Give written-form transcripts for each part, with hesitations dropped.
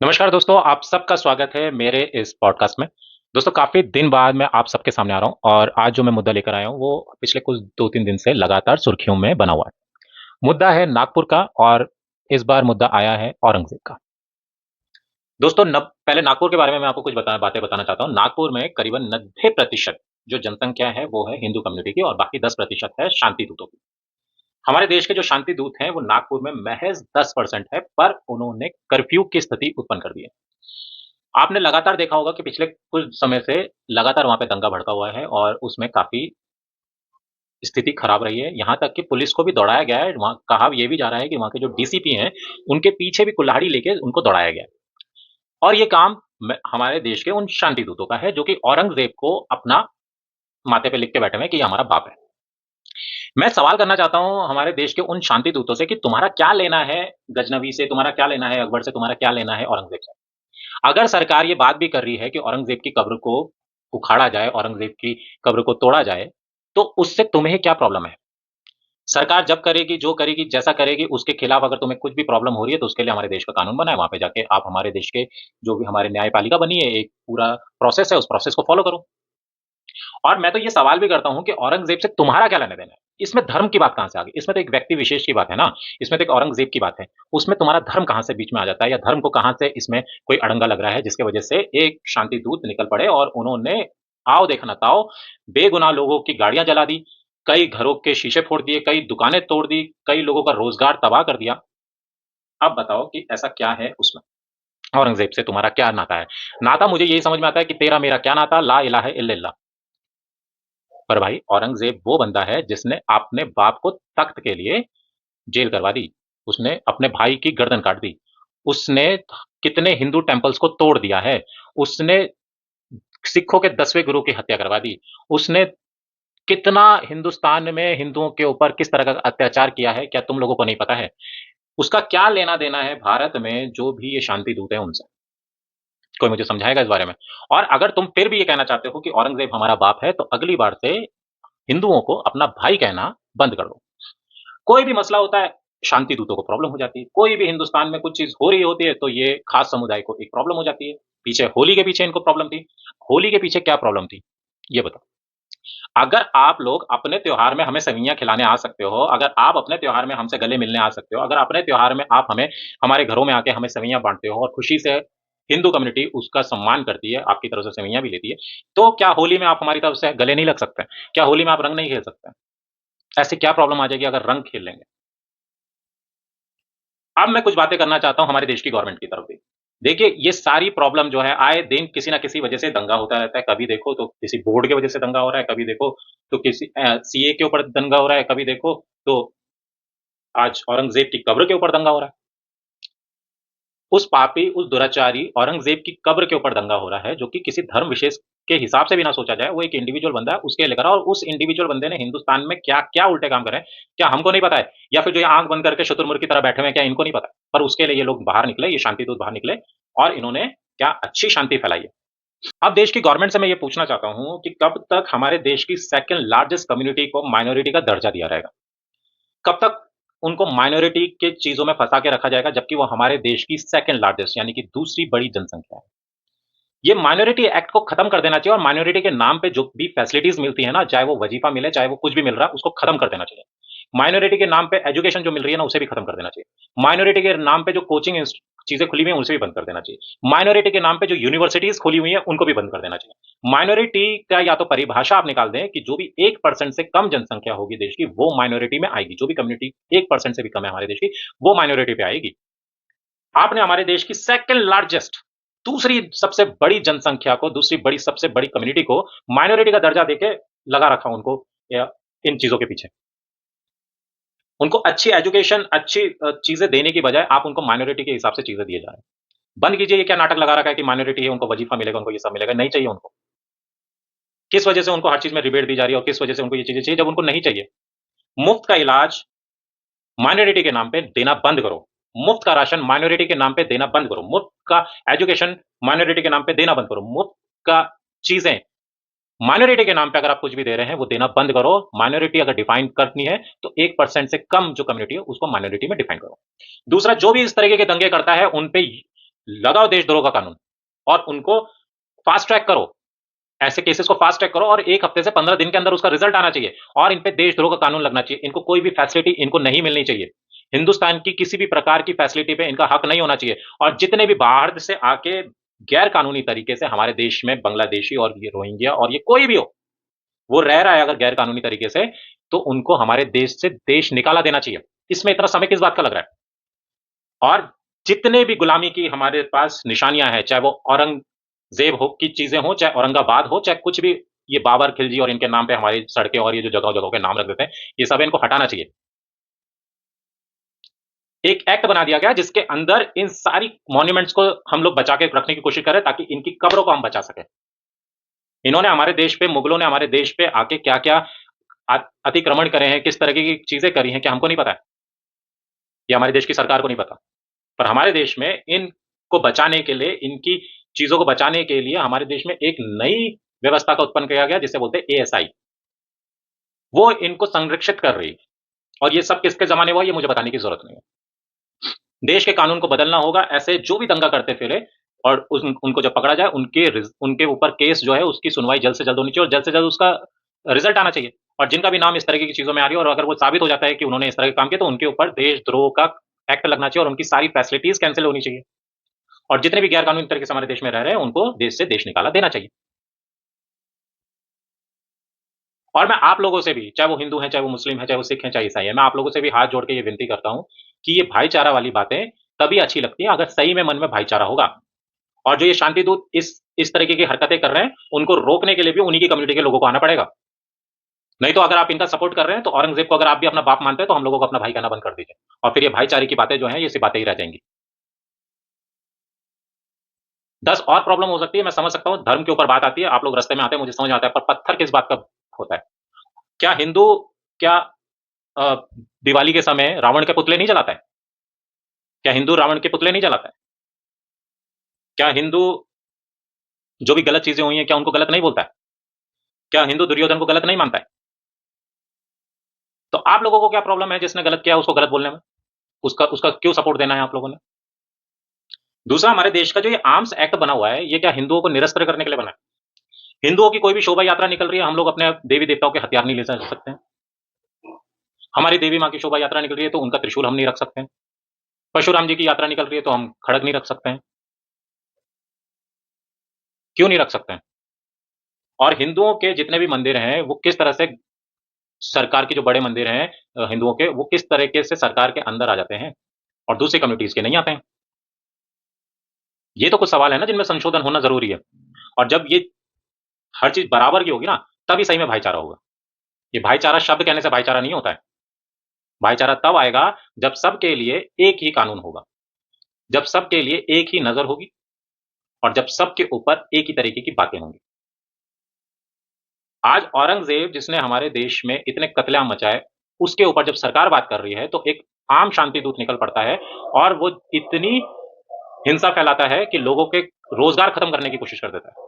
नमस्कार दोस्तों, आप सबका स्वागत है मेरे इस पॉडकास्ट में। दोस्तों, काफ़ी दिन बाद मैं आप सबके सामने आ रहा हूँ और आज जो मैं मुद्दा लेकर आया हूँ, वो पिछले कुछ 2-3 दिन से लगातार सुर्खियों में बना हुआ है। मुद्दा है नागपुर का और इस बार मुद्दा आया है औरंगज़ेब का। दोस्तों, नब पहले नागपुर के बारे में मैं आपको कुछ बातें बताना चाहता हूँ। नागपुर में करीबन 90% जो जनसंख्या है, वो है हिंदू कम्युनिटी की और बाकी 10% है शांति दूतों की। हमारे देश के जो शांति दूत हैं, वो नागपुर में महज़ 10% है, पर उन्होंने कर्फ्यू की स्थिति उत्पन्न कर दी है। आपने लगातार देखा होगा कि पिछले कुछ समय से लगातार वहाँ पे दंगा भड़का हुआ है और उसमें काफ़ी स्थिति खराब रही है। यहाँ तक कि पुलिस को भी दौड़ाया गया है। वहाँ कहा ये भी जा रहा है कि वहाँ के जो डीसीपी हैं, उनके पीछे भी कुल्हाड़ी लेके उनको दौड़ाया गया है। और ये काम हमारे देश के उन शांति दूतों का है, जो कि औरंगज़ेब को अपना माथे पे लिख के बैठे हुए हैं कि ये हमारा बाप है। मैं सवाल करना चाहता हूँ हमारे देश के उन शांति दूतों से कि तुम्हारा क्या लेना है गजनवी से, तुम्हारा क्या लेना है अकबर से, तुम्हारा क्या लेना है औरंगज़ेब से? अगर सरकार ये बात भी कर रही है कि औरंगज़ेब की कब्र को उखाड़ा जाए, औरंगज़ेब की कब्र को तोड़ा जाए, तो उससे तुम्हें क्या प्रॉब्लम है? सरकार जब करेगी, जो करेगी, जैसा करेगी, उसके खिलाफ अगर तुम्हें कुछ भी प्रॉब्लम हो रही है, तो उसके लिए हमारे देश का कानून बना है, वहाँ पे जाके आप हमारे देश के जो भी हमारे न्यायपालिका बनी है, एक पूरा प्रोसेस है, उस प्रोसेस को फॉलो करो। और मैं तो ये सवाल भी करता हूँ कि औरंगज़ेब से तुम्हारा क्या लेना-देना है? इसमें धर्म की बात कहाँ से आ गई? इसमें तो एक व्यक्ति विशेष की बात है ना, इसमें तो एक औरंगज़ेब की बात है। उसमें तुम्हारा धर्म कहाँ से बीच में आ जाता है या धर्म को कहाँ से इसमें कोई अड़ंगा लग रहा है, जिसकी वजह से एक शांति दूत निकल पड़े और उन्होंने आओ देखा ना ताओ, बेगुनाह लोगों की गाड़ियाँ जला दी, कई घरों के शीशे फोड़ दिए, कई दुकानें तोड़ दी, कई लोगों का रोज़गार तबाह कर दिया। अब बताओ कि ऐसा क्या है उसमें? औरंगज़ेब से तुम्हारा क्या नाता है? नाता मुझे यही समझ में आता है कि तेरा मेरा क्या नाता, ला इलाहा इल्लल्लाह। पर भाई औरंगज़ेब वो बंदा है जिसने अपने बाप को तख्त के लिए जेल करवा दी। उसने अपने भाई की गर्दन काट दी। उसने कितने हिंदू टेम्पल्स को तोड़ दिया है। उसने सिखों के 10वें गुरु की हत्या करवा दी। उसने कितना हिंदुस्तान में हिंदुओं के ऊपर किस तरह का अत्याचार किया है, क्या तुम लोगों को नहीं पता है? उसका क्या लेना-देना है भारत में जो भी ये शांति दूत हैं उनसे? कोई मुझे समझाएगा इस बारे में? और अगर तुम फिर भी ये कहना चाहते हो कि औरंगज़ेब हमारा बाप है, तो अगली बार से हिंदुओं को अपना भाई कहना बंद कर दो। कोई भी मसला होता है, शांति दूतों को प्रॉब्लम हो जाती है। कोई भी हिंदुस्तान में कुछ चीज़ हो रही होती है, तो ये खास समुदाय को एक प्रॉब्लम हो जाती है। पीछे होली के पीछे इनको प्रॉब्लम थी। होली के पीछे क्या प्रॉब्लम थी? ये बताओ। अगर आप लोग अपने त्योहार में हमें सेवइयाँ खिलाने आ सकते हो, अगर आप अपने त्योहार में हमसे गले मिलने आ सकते हो, अगर अपने त्योहार में आप हमें हमारे घरों में आके हमें सेवइयाँ बाँटते हो और खुशी से हिंदू कम्युनिटी उसका सम्मान करती है, आपकी तरफ से सेवइयाँ भी लेती है, तो क्या होली में आप हमारी तरफ से गले नहीं लग सकते? क्या होली में आप रंग नहीं खेल सकते? ऐसी क्या प्रॉब्लम आ जाएगी अगर रंग खेल लेंगे? अब मैं कुछ बातें करना चाहता हूँ हमारे देश की गवर्नमेंट की तरफ भी। देखिए, ये सारी प्रॉब्लम जो है आए दिन किसी न किसी वजह से दंगा होता रहता है। कभी देखो तो किसी बोर्ड की वजह से दंगा हो रहा है, कभी देखो तो किसी सीए के ऊपर दंगा हो रहा है, कभी देखो तो आज औरंगज़ेब की कब्र के ऊपर दंगा हो रहा है। उस पापी, उस दुराचारी औरंगज़ेब की कब्र के ऊपर दंगा हो रहा है, जो कि किसी धर्म विशेष के हिसाब से भी ना सोचा जाए, वो एक इंडिविजुअल बंदा है, उसके लेकर और उस इंडिविजुअल बंदे ने हिंदुस्तान में क्या-क्या उल्टे काम करे हैं, क्या हमको नहीं पता है? या फिर जो ये आँख बंद करके शुतुरमुर्ग की तरह बैठे हुए हैं, क्या इनको नहीं पता? पर उसके लिए ये लोग बाहर निकले, ये शांति दूत बाहर निकले और इन्होंने क्या अच्छी शांति फैलाई है। अब देश की गवर्नमेंट से मैं ये पूछना चाहता हूँ कि कब तक हमारे देश की सेकंड लार्जेस्ट कम्युनिटी को माइनॉरिटी का दर्जा दिया रहेगा? कब तक उनको माइनॉरिटी के चीज़ों में फँसा के रखा जाएगा, जबकि वो हमारे देश की सेकंड लार्जेस्ट यानी कि दूसरी बड़ी जनसंख्या है। ये माइनॉरिटी एक्ट को खत्म कर देना चाहिए और माइनॉरिटी के नाम पे जो भी फैसिलिटीज़ मिलती है ना, चाहे वो वजीफ़ा मिले, चाहे वो कुछ भी मिल रहा है, उसको खत्म कर देना चाहिए। माइनॉरिटी के नाम पे एजुकेशन जो मिल रही है ना, उसे भी खत्म कर देना चाहिए। माइनॉरिटी के नाम पे जो कोचिंग चीज़ें खुली हुई हैं, उसे भी बंद कर देना चाहिए। माइनॉरिटी के नाम पे जो यूनिवर्सिटीज़ खुली हुई हैं, उनको भी बंद कर देना चाहिए। माइनॉरिटी का या तो परिभाषा आप निकाल दें कि जो भी 1% से कम जनसंख्या होगी देश की, वो माइनॉरिटी में आएगी। जो भी कम्युनिटी 1% से भी कम है हमारे देश की, वो माइनॉरिटी पे आएगी। आपने हमारे देश की सेकंड लार्जेस्ट दूसरी सबसे बड़ी जनसंख्या को, दूसरी बड़ी सबसे बड़ी कम्युनिटी को माइनॉरिटी का दर्जा देके लगा रखा उनको या इन चीज़ों के पीछे। उनको अच्छी एजुकेशन, अच्छी चीज़ें देने की बजाय आप उनको माइनॉरिटी के हिसाब से चीज़ें दिए जा रहे हैं। बंद कीजिए ये क्या नाटक लगा रखा है कि माइनॉरिटी है, उनको वजीफ़ा मिलेगा, उनको ये सब मिलेगा, नहीं चाहिए उनको। किस वजह से उनको हर चीज़ में रिबेट दी जा रही है और किस वजह से उनको ये चीज़ें चाहिए जब उनको नहीं चाहिए। मुफ्त का इलाज माइनॉरिटी के नाम पे देना बंद करो। मुफ्त का राशन माइनॉरिटी के नाम पे देना बंद करो। मुफ्त का एजुकेशन माइनॉरिटी के नाम पे देना बंद करो। मुफ्त का चीज़ें माइनॉरिटी के नाम पे अगर आप कुछ भी दे रहे हैं, वो देना बंद करो। माइनॉरिटी अगर डिफाइन करनी है, तो 1% से कम जो कम्युनिटी है, उसको माइनॉरिटी में डिफाइन करो। दूसरा, जो भी इस तरीके के दंगे करता है, उन पे लगाओ देशद्रोह का कानून और उनको फास्ट ट्रैक करो, ऐसे केसेस को फास्ट ट्रैक करो और 1 हफ्ते से 15 दिन के अंदर उसका रिजल्ट आना चाहिए और इन पे देशद्रोह का कानून लगना चाहिए। इनको कोई भी फैसिलिटी इनको नहीं मिलनी चाहिए। हिंदुस्तान की किसी भी प्रकार की फैसिलिटी पे इनका हक नहीं होना चाहिए और जितने भी बाहर से आके गैर कानूनी तरीके से हमारे देश में बांग्लादेशी और ये रोहिंग्या और ये कोई भी हो, वो रह रहा है अगर गैर कानूनी तरीके से, तो उनको हमारे देश से देश निकाला देना चाहिए। इसमें इतना समय किस बात का लग रहा है? और जितने भी गुलामी की हमारे पास निशानियां हैं, चाहे वो औरंगजेब हो की चीजें हो, चाहे औरंगाबाद हो, चाहे कुछ भी, ये बाबर खिलजी और इनके नाम पे हमारी सड़कें और ये जो जगह जगह के नाम रख देते हैं, ये सब इनको हटाना चाहिए। एक एक्ट बना दिया गया जिसके अंदर इन सारी मॉन्यूमेंट्स को हम लोग बचा के रखने की कोशिश करें ताकि इनकी कब्रों को हम बचा सकें। इन्होंने हमारे देश पे, मुगलों ने हमारे देश पे आके क्या क्या अतिक्रमण करे हैं, किस तरह की चीजें करी हैं, क्या हमको नहीं पता है? ये हमारे देश की सरकार को नहीं पता। पर हमारे देश में इनको बचाने के लिए, इनकी चीजों को बचाने के लिए हमारे देश में एक नई व्यवस्था का उत्पन्न किया गया जिसे बोलते हैं एएसआई। वो इनको संरक्षित कर रही है और ये सब किसके जमाने हुआ ये मुझे बताने की जरूरत नहीं है। देश के कानून को बदलना होगा। ऐसे जो भी दंगा करते फिरे और उनको जब पकड़ा जाए, उनके ऊपर केस जो है उसकी सुनवाई जल्द से जल्द होनी चाहिए और जल्द से जल्द उसका रिजल्ट आना चाहिए। और जिनका भी नाम इस तरह की चीजों में आ रही है और अगर वो साबित हो जाता है कि उन्होंने इस तरह के काम किए, तो उनके ऊपर देशद्रोह का एक्ट लगना चाहिए और उनकी सारी फैसिलिटीज कैंसिल होनी चाहिए। और जितने भी गैर कानूनी तरीके से हमारे देश में रह रहे हैं उनको देश से देश निकाला देना चाहिए। और मैं आप लोगों से भी, चाहे वो हिंदू हैं, चाहे वो मुस्लिम हैं, चाहे वो सिख हैं, चाहे ईसाई हैं, मैं आप लोगों से भी हाथ जोड़ के ये विनती करता हूं कि ये भाईचारा वाली बातें तभी अच्छी लगती है अगर सही में मन में भाईचारा होगा। और जो ये शांति दूत इस तरीके की हरकतें कर रहे हैं, उनको रोकने के लिए भी उन्हीं की कम्युनिटी के लोगों को आना पड़ेगा। नहीं तो अगर आप इनका सपोर्ट कर रहे हैं तो औरंगजेब को अगर आप भी अपना बाप मानते हैं तो हम लोगों को अपना भाई कहना बंद कर दीजिए और फिर ये भाईचारे की बातें जो हैं ये सिर्फ बातें ही रह जाएंगी। 10 और प्रॉब्लम हो सकती है, मैं समझ सकता हूं, धर्म के ऊपर बात आती है, आप लोग रास्ते में आते हैं, मुझे समझ आता है, पर पत्थर किस बात का होता है? क्या हिंदू, क्या अ, दिवाली के समय रावण के पुतले नहीं जलाता है? क्या हिंदू रावण के पुतले नहीं जलाता है? क्या हिंदू जो भी गलत चीजें हुई हैं क्या उनको गलत नहीं बोलता है? क्या हिंदू दुर्योधन को गलत नहीं मानता है? तो आप लोगों को क्या प्रॉब्लम है जिसने गलत किया उसको गलत बोलने में? उसका उसका क्यों सपोर्ट देना है आप लोगों ने? दूसरा, हमारे देश का जो ये आर्म्स एक्ट बना हुआ है, ये क्या हिंदुओं को निरस्त्र करने के लिए बना है? हिंदुओं की कोई भी शोभा यात्रा निकल रही है, हम लोग अपने देवी देवताओं के हथियार नहीं ले जा सकते हैं। हमारी देवी माँ की शोभा यात्रा निकल रही है तो उनका त्रिशूल हम नहीं रख सकते हैं। परशुराम जी की यात्रा निकल रही है तो हम खड़ग नहीं रख सकते हैं। क्यों नहीं रख सकते हैं? और हिंदुओं के जितने भी मंदिर हैं वो किस तरह से सरकार के, जो बड़े मंदिर हैं हिंदुओं के, वो किस तरीके से सरकार के अंदर आ जाते हैं और दूसरी कम्युनिटीज के नहीं आते हैं? ये तो कुछ सवाल है ना जिनमें संशोधन होना जरूरी है। और जब ये हर चीज बराबर की होगी ना, तभी सही में भाईचारा होगा। ये भाईचारा शब्द कहने से भाईचारा नहीं होता है। भाईचारा तब आएगा जब सबके लिए एक ही कानून होगा, जब सबके लिए एक ही नजर होगी और जब सबके ऊपर एक ही तरीके की बातें होंगी। आज औरंगजेब जिसने हमारे देश में इतने कत्लेआम मचाए, उसके ऊपर जब सरकार बात कर रही है तो एक आम शांति दूत निकल पड़ता है और वो इतनी हिंसा फैलाता है कि लोगों के रोजगार खत्म करने की कोशिश कर देता है।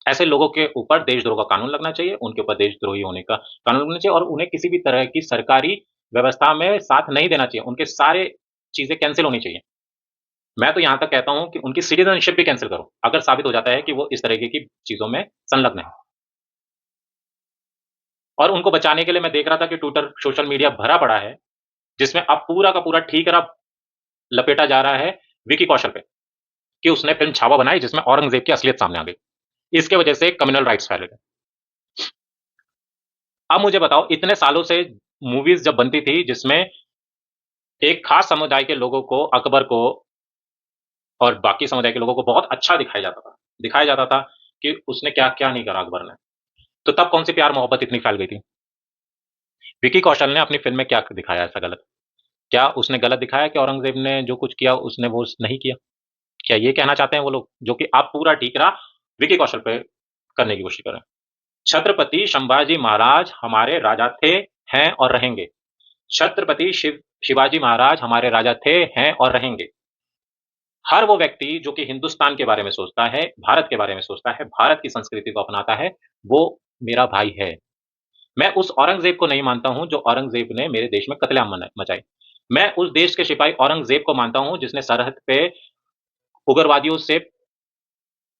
ऐसे लोगों के ऊपर देशद्रोह का कानून लगना चाहिए, उनके ऊपर देशद्रोही होने का कानून लगना चाहिए और उन्हें किसी भी तरह की सरकारी व्यवस्था में साथ नहीं देना चाहिए। उनके सारे चीजें कैंसिल होनी चाहिए। मैं तो यहां तक कहता हूं कि उनकी सिटीजनशिप भी कैंसिल करो अगर साबित हो जाता है कि वो इस तरीके की चीजों में संलग्न है। और उनको बचाने के लिए मैं देख रहा था कि ट्विटर, सोशल मीडिया भरा पड़ा है जिसमें अब पूरा का पूरा ठीकरा लपेटा जा रहा है विकी कौशल पे कि उसने फिल्म छावा बनाई जिसमें औरंगजेब की असलियत सामने आ गई। इसके वजह से कम्युनल राइट्स फैल गए। अब मुझे बताओ, इतने सालों से मूवीज जब बनती थी जिसमें एक खास समुदाय के लोगों को, अकबर को और बाकी समुदाय के लोगों को बहुत अच्छा दिखाया जाता था कि उसने क्या क्या नहीं करा अकबर ने, तो तब कौन सी प्यार मोहब्बत इतनी फैल गई थी? विकी कौशल ने अपनी फिल्म में क्या दिखाया ऐसा गलत? क्या उसने गलत दिखाया कि औरंगजेब ने जो कुछ किया उसने वो नहीं किया? क्या ये कहना चाहते हैं वो लोग जो कि आप पूरा ठीकरा विकी कौशल पे करने की कोशिश करें? छत्रपति संभाजी महाराज हमारे राजा थे, हैं और रहेंगे। छत्रपति शिवाजी महाराज हमारे राजा थे, हैं और रहेंगे। हर वो व्यक्ति जो कि हिंदुस्तान के बारे में सोचता है, भारत के बारे में सोचता है, भारत की संस्कृति को अपनाता है, वो मेरा भाई है। मैं उस औरंगजेब को नहीं मानता हूं जो औरंगजेब ने मेरे देश में कत्लेआम मचाई। मैं उस देश के सिपाही औरंगजेब को मानता हूं जिसने सरहद पे उग्रवादियों से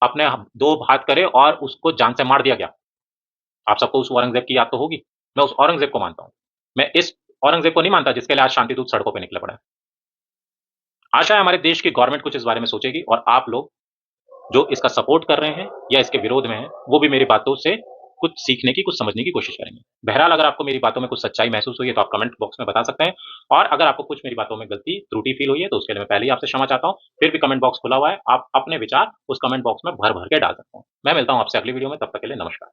अपने दो हाथ करे और उसको जान से मार दिया गया। आप सबको उस औरंगजेब की याद तो होगी। मैं उस औरंगजेब को मानता हूं। मैं इस औरंगजेब को नहीं मानता जिसके लिए आज शांति दूत सड़कों पे निकले पड़े हैं। आशा है हमारे देश की गवर्नमेंट कुछ इस बारे में सोचेगी और आप लोग जो इसका सपोर्ट कर रहे हैं या इसके विरोध में हैं, वो भी मेरी बातों से कुछ सीखने की, कुछ समझने की कोशिश करेंगे। बहरहाल अगर आपको मेरी बातों में कुछ सच्चाई महसूस हुई है तो आप कमेंट बॉक्स में बता सकते हैं, और अगर आपको कुछ मेरी बातों में गलती, त्रुटि फील हुई है तो उसके लिए मैं पहले ही आपसे क्षमा चाहता हूँ। फिर भी कमेंट बॉक्स खुला हुआ है, आप अपने विचार उस कमेंट बॉक्स में भर-भर के डाल सकते हैं। मैं मिलता हूँ आपसे अगली वीडियो में, तब तक के लिए नमस्कार।